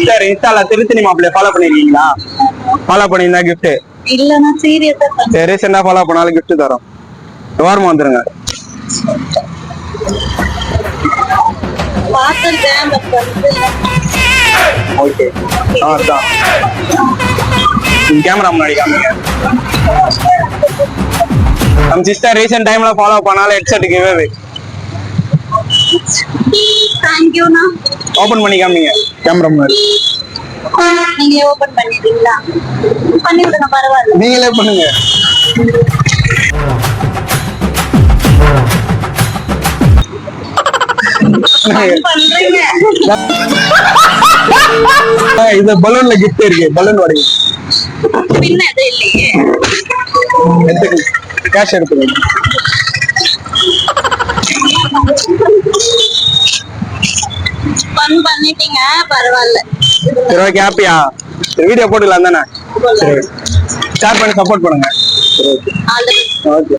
Sir இன்ஸ்டால திருத்தணி மாப்பிள்ளைய follow பண்ணிருக்கீங்களா? ஃபாலோ பண்ணிருந்தா கிஃப்ட் இல்லனா சீரியஸா சரி ரீசெண்டா ஃபாலோ பண்ணாலும் கிஃப்ட் தரோம். வாரமா வந்துருங்க. பாத்துட்டேன் பட் வந்து ஓகே அதான் கேமரா முன்னாடி காமிங்க. நம்ம சிஸ்டர் ரீசெண்ட் டைம்ல ஃபாலோ பண்ணாலும் ஹெட்செட் கிவ்அவே. थैंक यू ना. ஓபன் பண்ணி காமிங்க கேமரா முன்னாடி. நீங்க ஓபன் பண்ணிட்டீங்களா? பண்ணி விடுங்க பரவாயில்லை. நீங்களே பண்ணுங்க. பண்றீங்க. இது பலூன்ல கிஃப்ட் இருக்கு. பலூன் உடைங்க. பின்ன அது இல்லையே. எடுத்து கேஷ் எடுத்து. பண்ணிட்டீங்க பரவாயில்ல. சரி ஓகே ஹாப்பியா? வீடியோ போட்டுக்கலாம் தானே? சரி ஷேர் பண்ணி சப்போர்ட் பண்ணுங்க. சரி ஓகே. ஓகே.